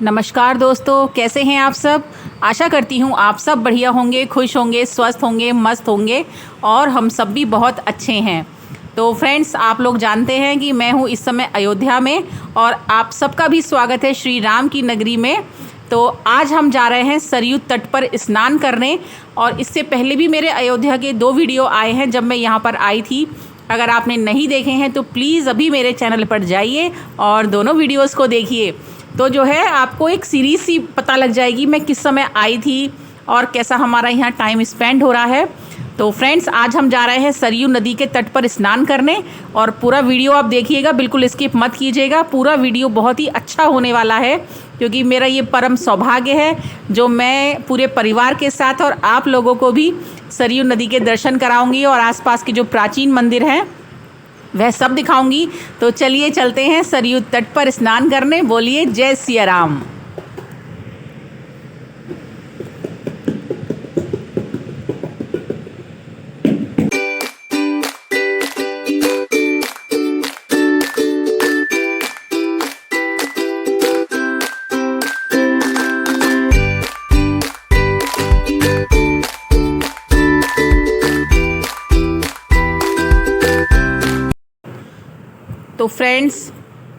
नमस्कार दोस्तों, कैसे हैं आप सब। आशा करती हूँ आप सब बढ़िया होंगे, खुश होंगे, स्वस्थ होंगे, मस्त होंगे और हम सब भी बहुत अच्छे हैं। तो फ्रेंड्स, आप लोग जानते हैं कि मैं हूँ इस समय अयोध्या में और आप सबका भी स्वागत है श्री राम की नगरी में। तो आज हम जा रहे हैं सरयू तट पर स्नान करने और इससे पहले भी मेरे अयोध्या के 2 वीडियो आए हैं जब मैं यहाँ पर आई थी। अगर आपने नहीं देखे हैं तो प्लीज़ अभी मेरे चैनल पर जाइए और दोनों वीडियोज़ को देखिए। तो जो है आपको एक सीरीज़ सी पता लग जाएगी मैं किस समय आई थी और कैसा हमारा यहाँ टाइम स्पेंड हो रहा है। तो फ्रेंड्स, आज हम जा रहे हैं सरयू नदी के तट पर स्नान करने और पूरा वीडियो आप देखिएगा, बिल्कुल स्किप मत कीजिएगा। पूरा वीडियो बहुत ही अच्छा होने वाला है क्योंकि मेरा ये परम सौभाग्य है जो मैं पूरे परिवार के साथ और आप लोगों को भी सरयू नदी के दर्शन कराऊंगी और आसपास के जो प्राचीन मंदिर हैं वह सब दिखाऊंगी। तो चलिए चलते हैं सरयू तट पर स्नान करने। बोलिए जय सिया राम। तो फ्रेंड्स,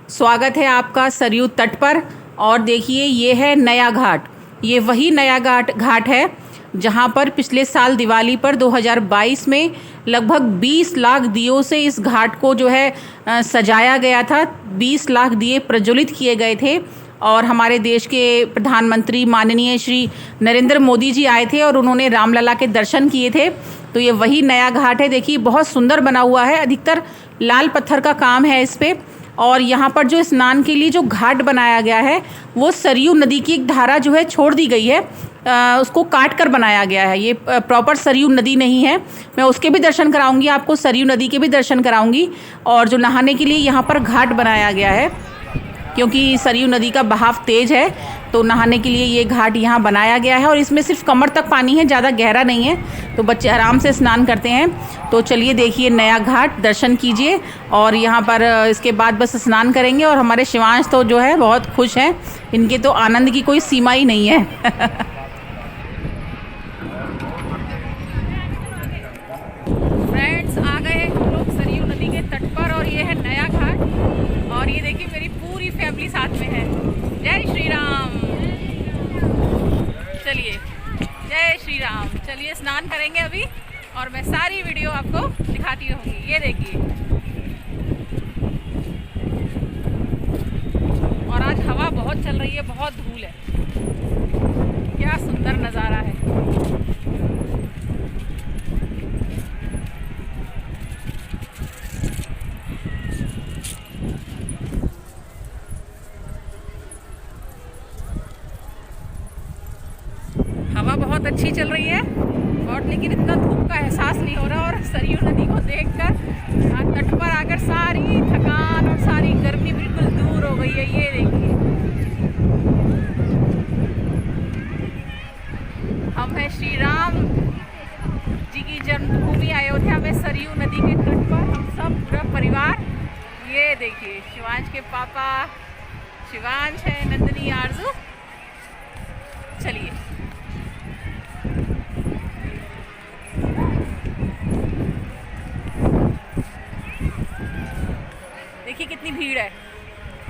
स्वागत है आपका सरयू तट पर। और देखिए, ये है नया घाट। ये वही नया घाट है जहाँ पर पिछले साल दिवाली पर 2022 में लगभग 20 लाख दियों से इस घाट को जो है सजाया गया था। 20 लाख दिए प्रज्वलित किए गए थे और हमारे देश के प्रधानमंत्री माननीय श्री नरेंद्र मोदी जी आए थे और उन्होंने रामलला के दर्शन किए थे। तो ये वही नया घाट है। देखिए, बहुत सुंदर बना हुआ है, अधिकतर लाल पत्थर का काम है इस पे। और यहाँ पर जो स्नान के लिए जो घाट बनाया गया है वो सरयू नदी की एक धारा जो है छोड़ दी गई है, उसको काट कर बनाया गया है। ये प्रॉपर सरयू नदी नहीं है। मैं उसके भी दर्शन कराऊंगी आपको, सरयू नदी के भी दर्शन कराऊंगी। और जो नहाने के लिए यहाँ पर घाट बनाया गया है क्योंकि सरयू नदी का बहाव तेज है, तो नहाने के लिए ये घाट यहाँ बनाया गया है। और इसमें सिर्फ कमर तक पानी है, ज़्यादा गहरा नहीं है, तो बच्चे आराम से स्नान करते हैं। तो चलिए देखिए नया घाट, दर्शन कीजिए और यहाँ पर इसके बाद बस स्नान करेंगे। और हमारे शिवांश तो जो है बहुत खुश हैं, इनके तो आनंद की कोई सीमा ही नहीं है। फ्रेंड्स, आ गए हैं हम लोग सरयू नदी के तट पर और ये है नया घाट। और ये देखिए मेरी पूरी फैमिली साथ में है। जय श्री राम। चलिए, जय श्री राम। चलिए स्नान करेंगे अभी और मैं सारी वीडियो आपको दिखाती रहूँगी। ये देखिए, और आज हवा बहुत चल रही है, बहुत धूल है। क्या सुंदर नज़ारा है। हवा बहुत अच्छी चल रही है और लेकिन इतना धूप का एहसास नहीं हो रहा। और सरयू नदी को देखकर तट पर आकर सारी थकान और सारी गर्मी बिल्कुल दूर हो गई है। ये देखिए, हम हैं श्री राम जी की जन्मभूमि अयोध्या में सरयू नदी के तट पर, हम सब पूरा परिवार। ये देखिए, शिवांश के पापा, शिवांश है, नंदिनी, आरजू। चलिए, देखिए कितनी भीड़ है,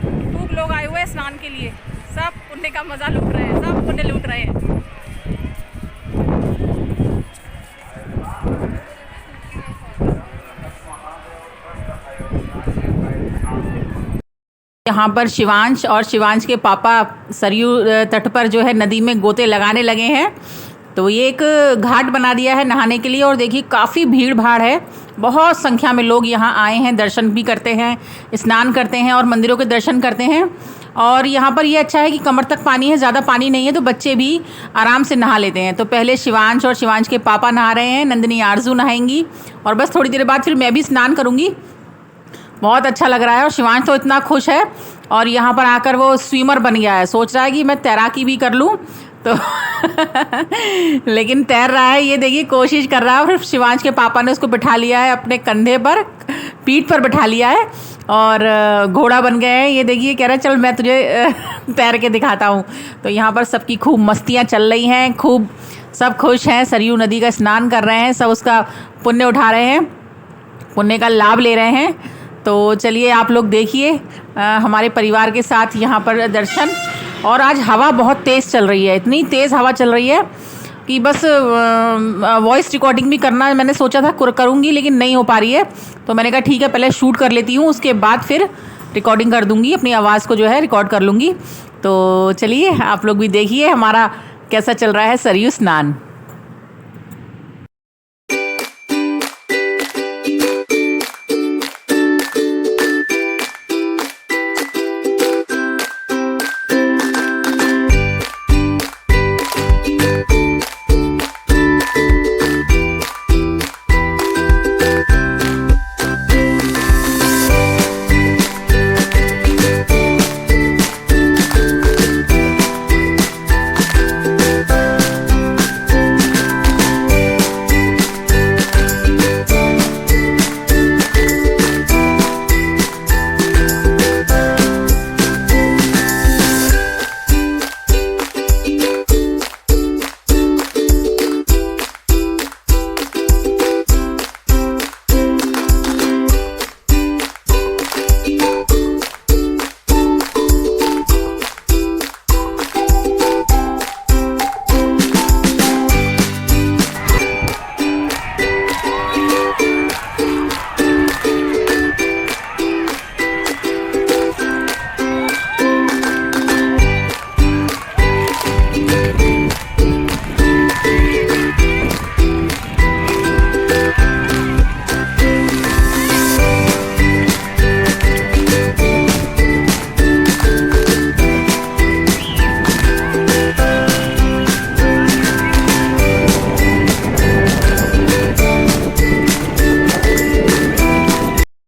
खूब लोग आए हुए हैं स्नान के लिए। सब पुण्य का मज़ा लूट रहे हैं, सब पुण्य लूट रहे हैं। यहाँ पर शिवांश और शिवांश के पापा सरयू तट पर जो है नदी में गोते लगाने लगे हैं। तो ये एक घाट बना दिया है नहाने के लिए और देखिए काफ़ी भीड़ भाड़ है, बहुत संख्या में लोग यहाँ आए हैं, दर्शन भी करते हैं, स्नान करते हैं और मंदिरों के दर्शन करते हैं। और यहाँ पर ये अच्छा है कि कमर तक पानी है, ज़्यादा पानी नहीं है, तो बच्चे भी आराम से नहा लेते हैं। तो पहले शिवांश और शिवांश के पापा नहा रहे हैं, नंदिनी आरजू नहाएंगी और बस थोड़ी देर बाद फिर मैं भी स्नान करूँगी। बहुत अच्छा लग रहा है और शिवांश तो इतना खुश है और यहाँ पर आकर वो स्विमर बन गया है, सोच रहा है कि मैं तैराकी भी कर लूँ। तो लेकिन तैर रहा है, ये देखिए कोशिश कर रहा है। और शिवांश के पापा ने उसको बिठा लिया है अपने कंधे पर, पीठ पर बिठा लिया है और घोड़ा बन गए हैं। ये देखिए कह रहा है चल मैं तुझे तैर के दिखाता हूँ। तो यहाँ पर सबकी खूब मस्तियाँ चल रही हैं, खूब सब खुश हैं, सरयू नदी का स्नान कर रहे हैं, सब उसका पुण्य उठा रहे हैं, पुण्य का लाभ ले रहे हैं। तो चलिए आप लोग देखिए हमारे परिवार के साथ यहाँ पर दर्शन। और आज हवा बहुत तेज़ चल रही है, इतनी तेज़ हवा चल रही है कि बस वॉइस रिकॉर्डिंग भी करना मैंने सोचा था करूँगी, लेकिन नहीं हो पा रही है। तो मैंने कहा ठीक है पहले शूट कर लेती हूँ, उसके बाद फिर रिकॉर्डिंग कर दूँगी, अपनी आवाज़ को जो है रिकॉर्ड कर लूँगी। तो चलिए आप लोग भी देखिए हमारा कैसा चल रहा है सरयू स्नान।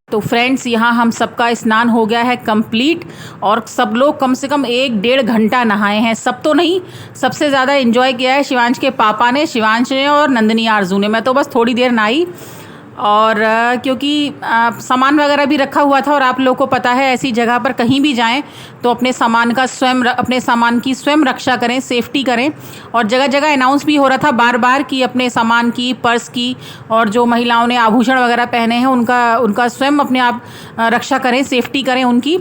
तो फ्रेंड्स यहाँ हम सबका स्नान हो गया है कंप्लीट, और सब लोग कम से कम 1-1.5 घंटा नहाए हैं। सब तो नहीं, सबसे ज़्यादा एंजॉय किया है शिवांश के पापा ने, शिवांश ने और नंदिनी आरजू ने। मैं तो बस थोड़ी देर नहाई, और क्योंकि सामान वगैरह भी रखा हुआ था, और आप लोगों को पता है ऐसी जगह पर कहीं भी जाएं तो अपने सामान की स्वयं रक्षा करें, सेफ्टी करें। और जगह जगह अनाउंस भी हो रहा था बार बार कि अपने सामान की, पर्स की, और जो महिलाओं ने आभूषण वगैरह पहने हैं उनका स्वयं अपने आप रक्षा करें, सेफ्टी करें उनकी।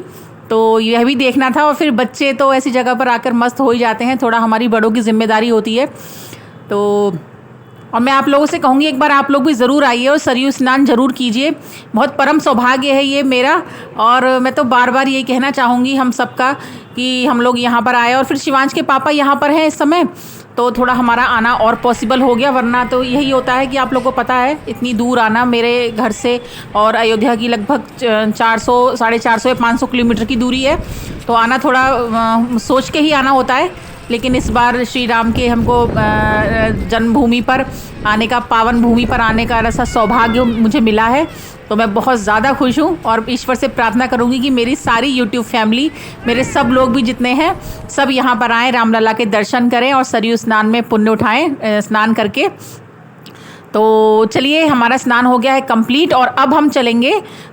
तो यह भी देखना था। और फिर बच्चे तो ऐसी जगह पर आकर मस्त हो ही जाते हैं, थोड़ा हमारी बड़ों की जिम्मेदारी होती है। तो और मैं आप लोगों से कहूँगी एक बार आप लोग भी ज़रूर आइए और सरयू स्नान ज़रूर कीजिए। बहुत परम सौभाग्य है ये मेरा, और मैं तो बार बार यही कहना चाहूँगी हम सबका कि हम लोग यहाँ पर आए। और फिर शिवांश के पापा यहाँ पर हैं इस समय, तो थोड़ा हमारा आना और पॉसिबल हो गया, वरना तो यही होता है कि आप लोगों को पता है इतनी दूर आना मेरे घर से, और अयोध्या की लगभग 400, 450 या 500 किलोमीटर की दूरी है। तो आना थोड़ा सोच के ही आना होता है। लेकिन इस बार श्री राम के हमको जन्मभूमि पर आने का, पावन भूमि पर आने का ऐसा सौभाग्य मुझे मिला है। तो मैं बहुत ज़्यादा खुश हूँ, और ईश्वर से प्रार्थना करूँगी कि मेरी सारी यूट्यूब फैमिली, मेरे सब लोग भी जितने हैं, सब यहाँ पर आएँ, रामलला के दर्शन करें और सरयू स्नान में पुण्य उठाएँ स्नान करके। तो चलिए हमारा स्नान हो गया है कंप्लीट, और अब हम चलेंगे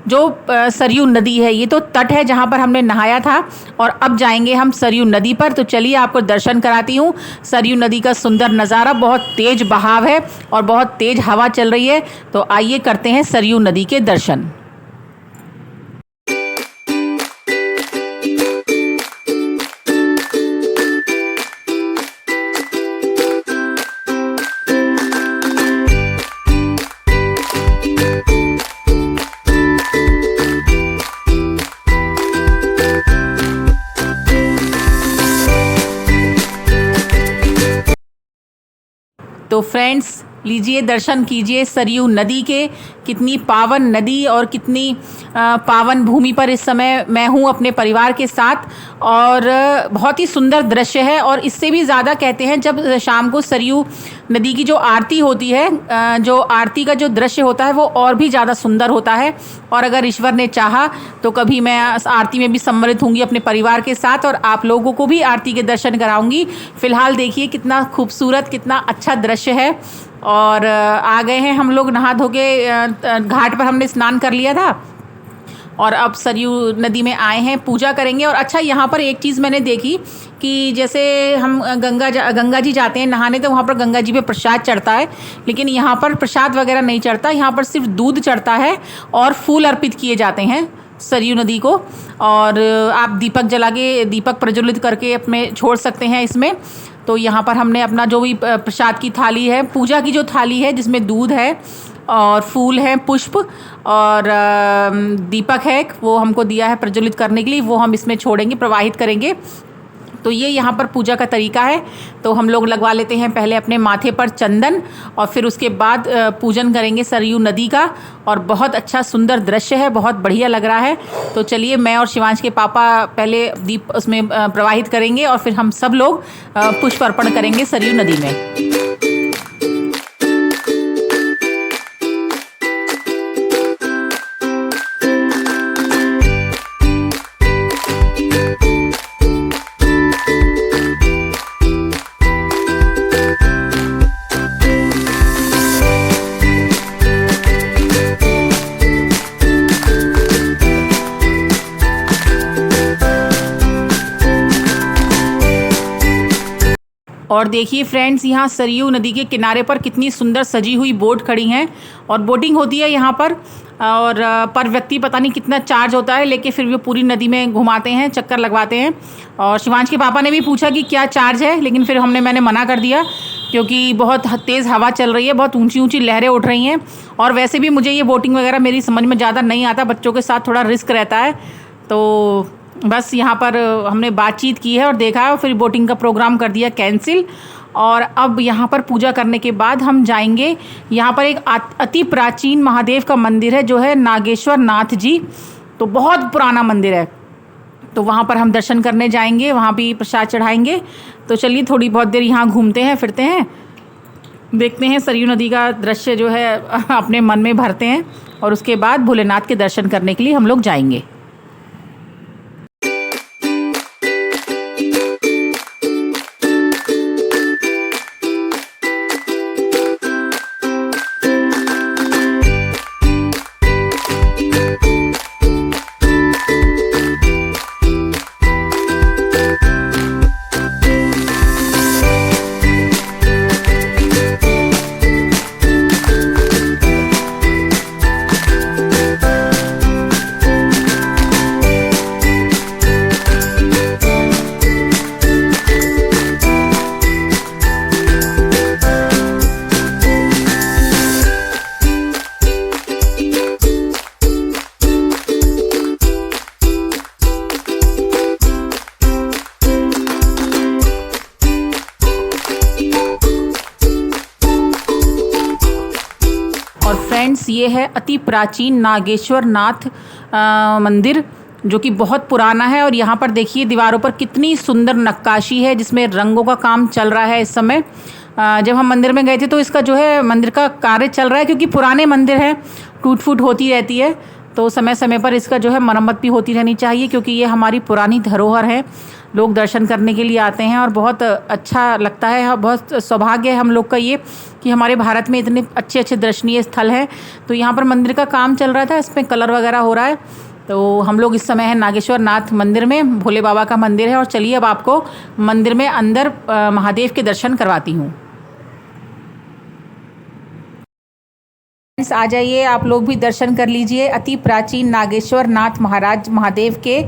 जो सरयू नदी है, ये तो तट है जहाँ पर हमने नहाया था, और अब जाएंगे हम सरयू नदी पर। तो चलिए आपको दर्शन कराती हूँ सरयू नदी का सुंदर नज़ारा। बहुत तेज बहाव है और बहुत तेज हवा चल रही है। तो आइए करते हैं सरयू नदी के दर्शन। तो फ्रेंड्स लीजिए दर्शन कीजिए सरयू नदी के। कितनी पावन नदी और कितनी पावन भूमि पर इस समय मैं हूँ अपने परिवार के साथ, और बहुत ही सुंदर दृश्य है। और इससे भी ज़्यादा कहते हैं जब शाम को सरयू नदी की जो आरती होती है, जो आरती का जो दृश्य होता है वो और भी ज़्यादा सुंदर होता है। और अगर ईश्वर ने चाहा तो कभी मैं आरती में भी सम्मिलित होंगी अपने परिवार के साथ, और आप लोगों को भी आरती के दर्शन कराऊंगी। फिलहाल देखिए कितना खूबसूरत, कितना अच्छा दृश्य है। और आ गए हैं हम लोग नहा धो के, घाट पर हमने स्नान कर लिया था, और अब सरयू नदी में आए हैं, पूजा करेंगे। और अच्छा, यहाँ पर एक चीज़ मैंने देखी कि जैसे हम गंगा जी जाते हैं नहाने, तो वहाँ पर गंगा जी पे प्रसाद चढ़ता है, लेकिन यहाँ पर प्रसाद वगैरह नहीं चढ़ता। यहाँ पर सिर्फ दूध चढ़ता है और फूल अर्पित किए जाते हैं सरयू नदी को। और आप दीपक जला के, दीपक प्रज्वलित करके अपने छोड़ सकते हैं इसमें। तो यहाँ पर हमने अपना जो भी प्रसाद की थाली है, पूजा की जो थाली है, जिसमें दूध है और फूल है, पुष्प और दीपक है, वो हमको दिया है प्रज्वलित करने के लिए, वो हम इसमें छोड़ेंगे, प्रवाहित करेंगे। तो ये यहाँ पर पूजा का तरीका है। तो हम लोग लगवा लेते हैं पहले अपने माथे पर चंदन, और फिर उसके बाद पूजन करेंगे सरयू नदी का। और बहुत अच्छा सुंदर दृश्य है, बहुत बढ़िया लग रहा है। तो चलिए, मैं और शिवांश के पापा पहले दीप उसमें प्रवाहित करेंगे और फिर हम सब लोग पुष्प अर्पण करेंगे सरयू नदी में। और देखिए फ्रेंड्स, यहाँ सरयू नदी के किनारे पर कितनी सुंदर सजी हुई बोट खड़ी हैं और बोटिंग होती है यहाँ पर। और पर व्यक्ति पता नहीं कितना चार्ज होता है, लेकिन फिर वो पूरी नदी में घुमाते हैं, चक्कर लगवाते हैं। और शिवांश के पापा ने भी पूछा कि क्या चार्ज है, लेकिन फिर मैंने मना कर दिया, क्योंकि बहुत तेज़ हवा चल रही है, बहुत ऊंची ऊंची लहरें उठ रही हैं। और वैसे भी मुझे ये बोटिंग वगैरह मेरी समझ में ज़्यादा नहीं आता, बच्चों के साथ थोड़ा रिस्क रहता है। तो बस यहाँ पर हमने बातचीत की है और देखा है, और फिर बोटिंग का प्रोग्राम कर दिया कैंसिल। और अब यहाँ पर पूजा करने के बाद हम जाएंगे, यहाँ पर एक अति प्राचीन महादेव का मंदिर है, जो है नागेश्वर नाथ जी। तो बहुत पुराना मंदिर है, तो वहाँ पर हम दर्शन करने जाएंगे, वहाँ भी प्रसाद चढ़ाएंगे। तो चलिए, थोड़ी बहुत देर यहाँ घूमते हैं, फिरते हैं, देखते हैं सरयू नदी का दृश्य जो है अपने मन में भरते हैं, और उसके बाद भोलेनाथ के दर्शन करने के लिए हम लोग जाएंगे। फ्रेंड्स, ये है अति प्राचीन नागेश्वर नाथ मंदिर, जो कि बहुत पुराना है। और यहाँ पर देखिए दीवारों पर कितनी सुंदर नक्काशी है, जिसमें रंगों का काम चल रहा है इस समय। जब हम मंदिर में गए थे तो इसका जो है मंदिर का कार्य चल रहा है, क्योंकि पुराने मंदिर है, टूट फूट होती रहती है, तो समय समय पर इसका जो है मरम्मत भी होती रहनी चाहिए, क्योंकि ये हमारी पुरानी धरोहर है। लोग दर्शन करने के लिए आते हैं और बहुत अच्छा लगता है। बहुत सौभाग्य है हम लोग का ये कि हमारे भारत में इतने अच्छे अच्छे दर्शनीय स्थल हैं। तो यहाँ पर मंदिर का काम चल रहा था, इसमें कलर वगैरह हो रहा है। तो हम लोग इस समय है नागेश्वर नाथ मंदिर में, भोले बाबा का मंदिर है। और चलिए अब आपको मंदिर में अंदर महादेव के दर्शन करवाती हूँ। आ जाइए, आप लोग भी दर्शन कर लीजिए अति प्राचीन नागेश्वर नाथ महाराज महादेव के।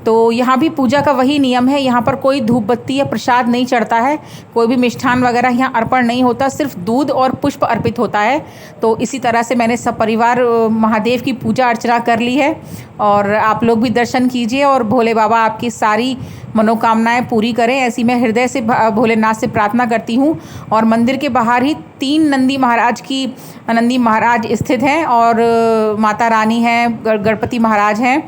तो यहाँ भी पूजा का वही नियम है, यहाँ पर कोई धूप बत्ती या प्रसाद नहीं चढ़ता है, कोई भी मिष्ठान वगैरह यहाँ अर्पण नहीं होता, सिर्फ दूध और पुष्प अर्पित होता है। तो इसी तरह से मैंने सब परिवार महादेव की पूजा अर्चना कर ली है, और आप लोग भी दर्शन कीजिए और भोले बाबा आपकी सारी मनोकामनाएं पूरी करें, ऐसी मैं हृदय से भोलेनाथ से प्रार्थना करती हूँ। और मंदिर के बाहर ही 3 नंदी महाराज स्थित हैं, और माता रानी हैं, गणपति महाराज हैं,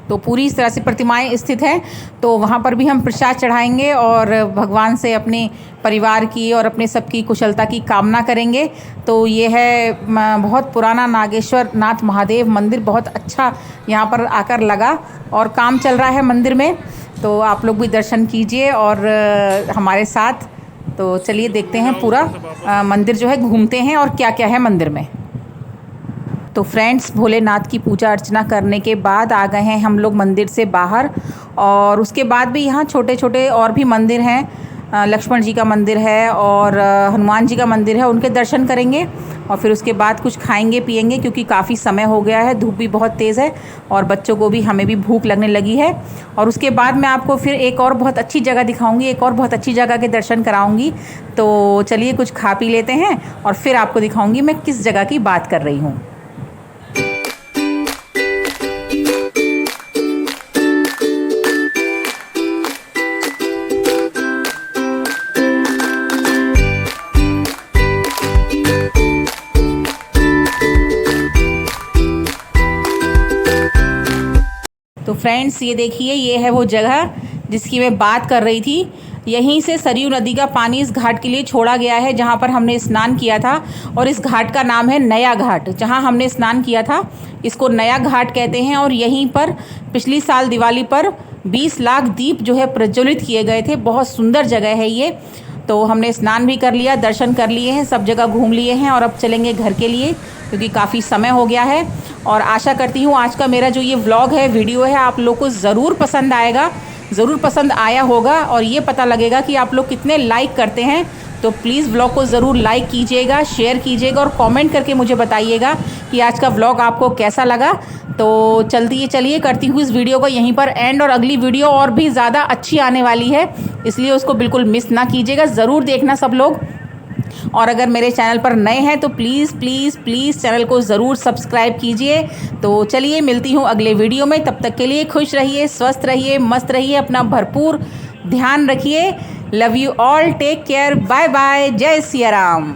तो पूरी इस तरह से प्रतिमाएं स्थित हैं। तो वहाँ पर भी हम प्रसाद चढ़ाएंगे और भगवान से अपने परिवार की और अपने सबकी कुशलता की कामना करेंगे। तो ये है बहुत पुराना नागेश्वर नाथ महादेव मंदिर, बहुत अच्छा यहाँ पर आकर लगा, और काम चल रहा है मंदिर में। तो आप लोग भी दर्शन कीजिए और हमारे साथ। तो चलिए देखते हैं पूरा मंदिर जो है, घूमते हैं और क्या क्या है मंदिर में। तो फ्रेंड्स, भोलेनाथ की पूजा अर्चना करने के बाद आ गए हैं हम लोग मंदिर से बाहर। और उसके बाद भी यहाँ छोटे छोटे और भी मंदिर हैं, लक्ष्मण जी का मंदिर है और हनुमान जी का मंदिर है, उनके दर्शन करेंगे। और फिर उसके बाद कुछ खाएंगे पिएंगे, क्योंकि काफ़ी समय हो गया है, धूप भी बहुत तेज़ है और बच्चों को भी, हमें भी भूख लगने लगी है। और उसके बाद मैं आपको फिर एक और बहुत अच्छी जगह दिखाऊंगी, एक और बहुत अच्छी जगह के दर्शन कराऊंगी। तो चलिए कुछ खा पी लेते हैं और फिर आपको दिखाऊंगी मैं किस जगह की बात कर रही हूँ। तो फ्रेंड्स, ये देखिए, ये है वो जगह जिसकी मैं बात कर रही थी। यहीं से सरयू नदी का पानी इस घाट के लिए छोड़ा गया है, जहाँ पर हमने स्नान किया था। और इस घाट का नाम है नया घाट। जहाँ हमने स्नान किया था इसको नया घाट कहते हैं। और यहीं पर पिछली साल दिवाली पर 20 लाख दीप जो है प्रज्वलित किए गए थे। बहुत सुंदर जगह है ये। तो हमने स्नान भी कर लिया, दर्शन कर लिए हैं, सब जगह घूम लिए हैं और अब चलेंगे घर के लिए, क्योंकि काफ़ी समय हो गया है। और आशा करती हूँ आज का मेरा जो ये व्लॉग है, वीडियो है, आप लोग को ज़रूर पसंद आएगा, ज़रूर पसंद आया होगा। और ये पता लगेगा कि आप लोग कितने लाइक करते हैं। तो प्लीज़ व्लॉग को ज़रूर लाइक कीजिएगा, शेयर कीजिएगा और कमेंट करके मुझे बताइएगा कि आज का व्लॉग आपको कैसा लगा। तो चलिए करती हूँ इस वीडियो को यहीं पर एंड। और अगली वीडियो और भी ज़्यादा अच्छी आने वाली है, इसलिए उसको बिल्कुल मिस ना कीजिएगा, ज़रूर देखना सब लोग। और अगर मेरे चैनल पर नए हैं तो प्लीज़ प्लीज़ प्लीज़ चैनल को ज़रूर सब्सक्राइब कीजिए। तो चलिए मिलती हूँ अगले वीडियो में। तब तक के लिए खुश रहिए, स्वस्थ रहिए, मस्त रहिए, अपना भरपूर ध्यान रखिए। Love you all, take care, bye bye, जय सिया राम।